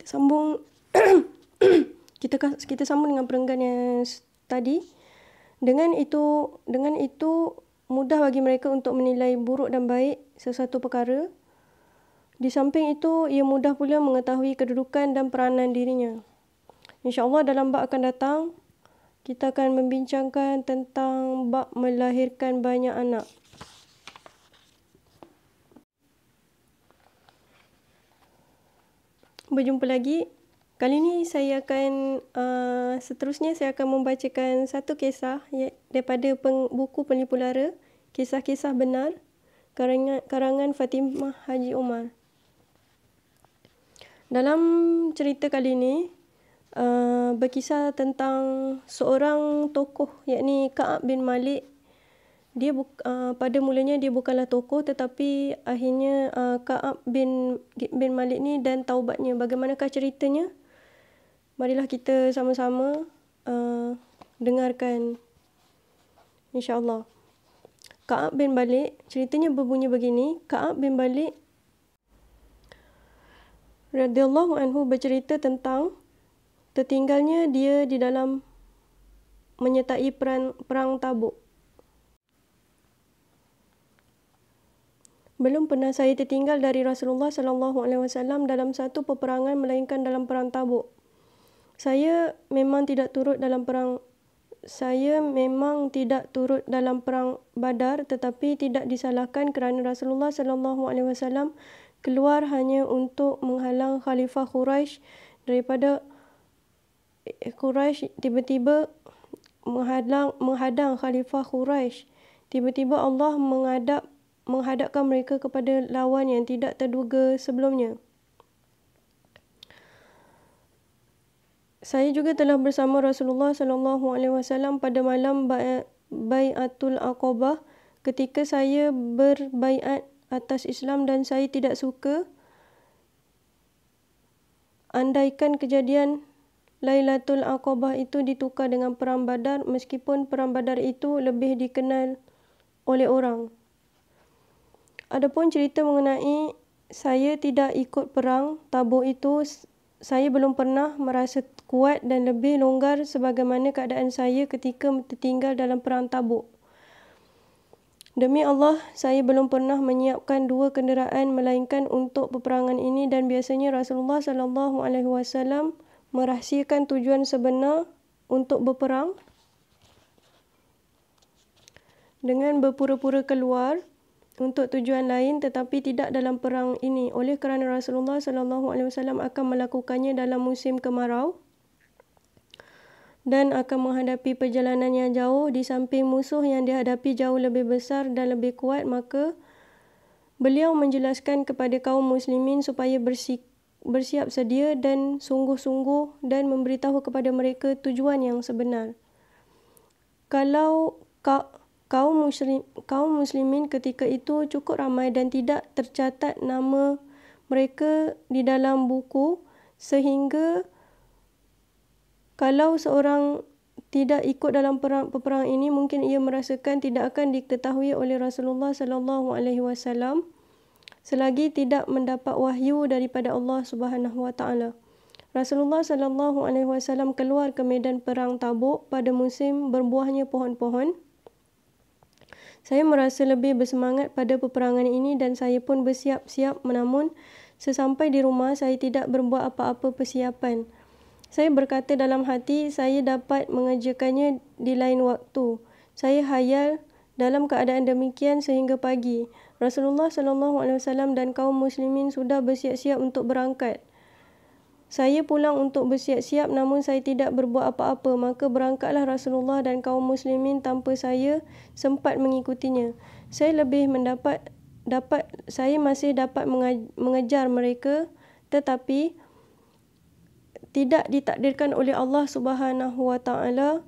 sambung kita sambung dengan perenggan yang tadi. Dengan itu mudah bagi mereka untuk menilai buruk dan baik sesuatu perkara. Di samping itu, ia mudah pula mengetahui kedudukan dan peranan dirinya. InsyaAllah dalam bab akan datang, kita akan membincangkan tentang bab melahirkan banyak anak. Berjumpa lagi. Kali ini saya akan seterusnya saya akan membacakan satu kisah daripada buku Penipu Lara, Kisah-Kisah Benar, karangan Fatimah Haji Omar. Dalam cerita kali ini berkisah tentang seorang tokoh, yakni Ka'ab bin Malik. Dia pada mulanya dia bukanlah tokoh, tetapi akhirnya Ka'ab bin Malik ni dan taubatnya. Bagaimanakah ceritanya? Marilah kita sama-sama dengarkan, insya-Allah. Ka'ab bin Malik, ceritanya berbunyi begini. Ka'ab bin Malik radhiyallahu anhu bercerita tentang tertinggalnya dia di dalam menyertai perang Tabuk. Belum pernah saya tertinggal dari Rasulullah SAW dalam satu peperangan melainkan dalam perang Tabuk. Saya memang tidak turut dalam perang Badar, tetapi tidak disalahkan kerana Rasulullah SAW keluar hanya untuk menghalang Khalifah Quraisy daripada tiba-tiba menghadang Khalifah Quraisy. Tiba-tiba Allah menghadapkan mereka kepada lawan yang tidak terduga sebelumnya. Saya juga telah bersama Rasulullah SAW pada malam Bai'atul Aqabah ketika saya berbaiat atas Islam, dan saya tidak suka andaikan kejadian Lailatul Aqabah itu ditukar dengan perang Badar, meskipun perang Badar itu lebih dikenal oleh orang. Adapun cerita mengenai saya tidak ikut perang Tabuk itu, saya belum pernah merasa kuat dan lebih longgar sebagaimana keadaan saya ketika tertinggal dalam perang Tabuk. Demi Allah, saya belum pernah menyiapkan dua kenderaan melainkan untuk peperangan ini, dan biasanya Rasulullah SAW merahsiakan tujuan sebenar untuk berperang dengan berpura-pura keluar untuk tujuan lain, tetapi tidak dalam perang ini, oleh kerana Rasulullah SAW akan melakukannya dalam musim kemarau dan akan menghadapi perjalanan yang jauh. Di samping musuh yang dihadapi jauh lebih besar dan lebih kuat, maka beliau menjelaskan kepada kaum muslimin supaya bersiap sedia dan sungguh-sungguh, dan memberitahu kepada mereka tujuan yang sebenar. Kalau kaum muslimin ketika itu cukup ramai dan tidak tercatat nama mereka di dalam buku, sehingga kalau seorang tidak ikut dalam peperangan ini, mungkin ia merasakan tidak akan diketahui oleh Rasulullah SAW selagi tidak mendapat wahyu daripada Allah Subhanahu Wa Taala. Rasulullah SAW keluar ke medan perang Tabuk pada musim berbuahnya pohon-pohon. Saya merasa lebih bersemangat pada peperangan ini dan saya pun bersiap-siap, namun sesampai di rumah saya tidak berbuat apa-apa persiapan. Saya berkata dalam hati, saya dapat mengerjakannya di lain waktu. Saya hayal dalam keadaan demikian sehingga pagi. Rasulullah SAW dan kaum muslimin sudah bersiap-siap untuk berangkat. Saya pulang untuk bersiap-siap, namun saya tidak berbuat apa-apa. Maka berangkatlah Rasulullah dan kaum muslimin tanpa saya sempat mengikutinya. Saya masih dapat mengejar mereka, tetapi tidak ditakdirkan oleh Allah Subhanahu Wa Taala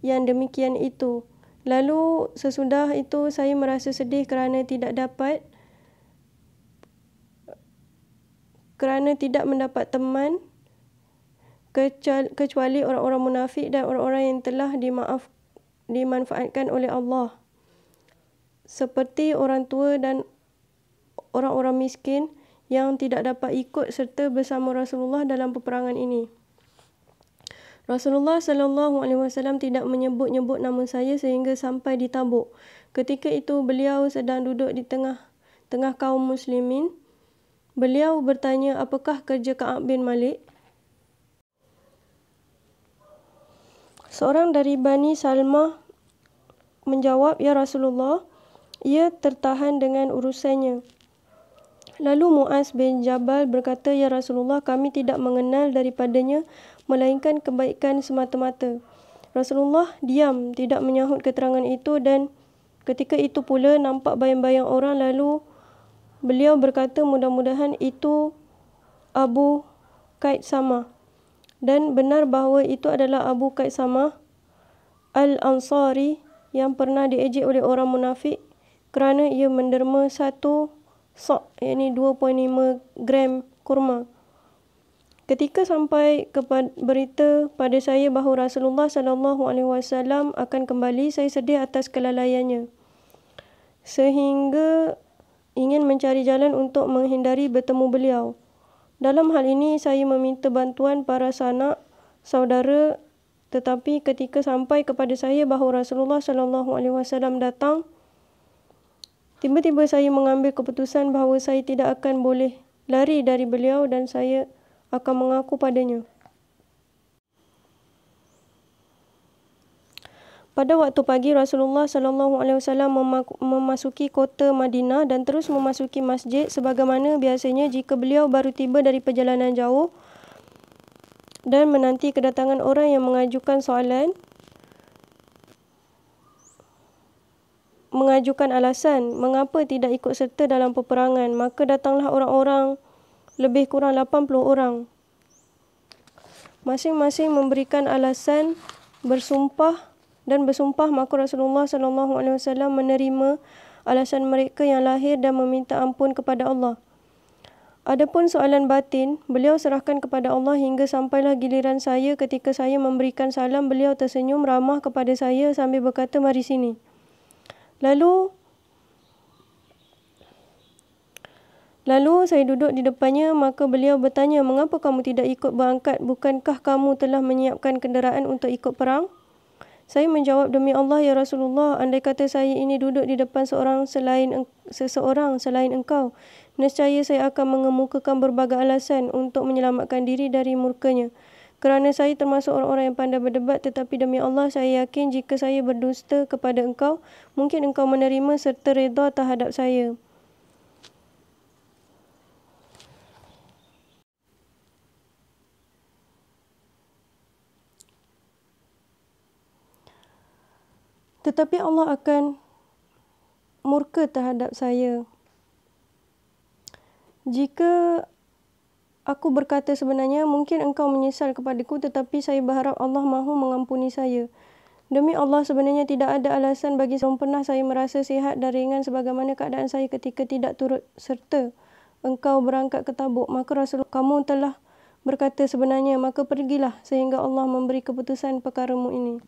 yang demikian itu. Lalu sesudah itu saya merasa sedih kerana tidak mendapat teman kecuali orang-orang munafik dan orang-orang yang telah dimanfaatkan oleh Allah, seperti orang tua dan orang-orang miskin yang tidak dapat ikut serta bersama Rasulullah dalam peperangan ini. Rasulullah SAW tidak menyebut-nyebut nama saya sehingga sampai di Tabuk. Ketika itu beliau sedang duduk di tengah kaum muslimin. Beliau bertanya, apakah kerja Ka'ab bin Malik? Seorang dari Bani Salmah menjawab, ya Rasulullah, ia tertahan dengan urusannya. Lalu Mu'az bin Jabal berkata, ya Rasulullah, kami tidak mengenal daripadanya melainkan kebaikan semata-mata. Rasulullah diam, tidak menyahut keterangan itu, dan ketika itu pula nampak bayang-bayang orang. Lalu beliau berkata, mudah-mudahan itu Abu Qaitsamah. Dan benar bahawa itu adalah Abu Qaitsamah Al-Ansari yang pernah diejek oleh orang munafik kerana ia menderma satu sa', iaitu 2.5 gram kurma. Ketika sampai berita pada saya bahawa Rasulullah SAW akan kembali, saya sedih atas kelalaiannya, sehingga ingin mencari jalan untuk menghindari bertemu beliau. Dalam hal ini, saya meminta bantuan para sanak saudara, tetapi ketika sampai kepada saya bahawa Rasulullah SAW datang, tiba-tiba saya mengambil keputusan bahawa saya tidak akan boleh lari dari beliau dan saya akan mengaku padanya. Pada waktu pagi, Rasulullah SAW memasuki kota Madinah dan terus memasuki masjid sebagaimana biasanya jika beliau baru tiba dari perjalanan jauh dan menanti kedatangan orang yang mengajukan soalan, mengajukan alasan mengapa tidak ikut serta dalam peperangan. Maka datanglah orang-orang, lebih kurang 80 orang. Masing-masing memberikan alasan bersumpah, maka Rasulullah SAW menerima alasan mereka yang lahir dan meminta ampun kepada Allah. Adapun soalan batin, beliau serahkan kepada Allah hingga sampailah giliran saya. Ketika saya memberikan salam, beliau tersenyum ramah kepada saya sambil berkata, mari sini. Lalu saya duduk di depannya, maka beliau bertanya, mengapa kamu tidak ikut berangkat? Bukankah kamu telah menyiapkan kenderaan untuk ikut perang? Saya menjawab, demi Allah ya Rasulullah, andai kata saya ini duduk di depan seseorang selain engkau, nescaya saya akan mengemukakan berbagai alasan untuk menyelamatkan diri dari murkanya. Kerana saya termasuk orang-orang yang pandai berdebat, tetapi demi Allah saya yakin jika saya berdusta kepada engkau, mungkin engkau menerima serta redha terhadap saya. Tetapi Allah akan murka terhadap saya jika aku berkata sebenarnya, mungkin engkau menyesal kepadaku, tetapi saya berharap Allah mahu mengampuni saya. Demi Allah, sebenarnya tidak ada alasan bagi saya. Pernah saya merasa sihat dan ringan sebagaimana keadaan saya ketika tidak turut serta engkau berangkat ke Tabuk. Maka Rasulullah, kamu telah berkata sebenarnya, maka pergilah sehingga Allah memberi keputusan perkaramu ini.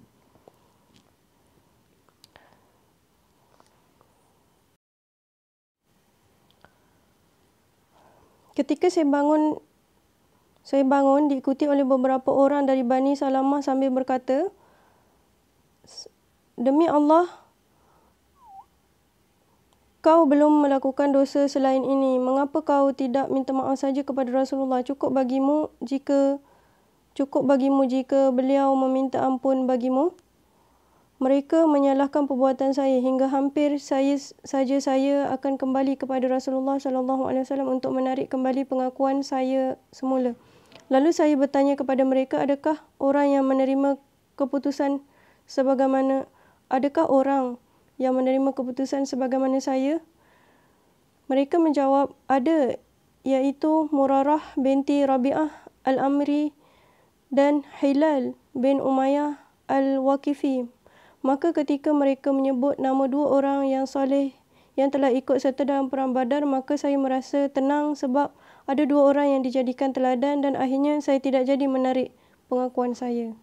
Ketika saya bangun diikuti oleh beberapa orang dari Bani Salamah sambil berkata, demi Allah, kau belum melakukan dosa selain ini. Mengapa kau tidak minta maaf saja kepada Rasulullah? Cukup bagimu jika beliau meminta ampun bagimu. Mereka menyalahkan perbuatan saya hingga hampir saya akan kembali kepada Rasulullah SAW untuk menarik kembali pengakuan saya semula. Lalu saya bertanya kepada mereka, adakah orang yang menerima keputusan sebagaimana saya? Mereka menjawab, ada, iaitu Murarah binti Rabi'ah Al-Amri dan Hilal bin Umayyah Al-Waqifi. Maka ketika mereka menyebut nama dua orang yang soleh yang telah ikut serta dalam perang Badar, maka saya merasa tenang sebab ada dua orang yang dijadikan teladan dan akhirnya saya tidak jadi menarik pengakuan saya.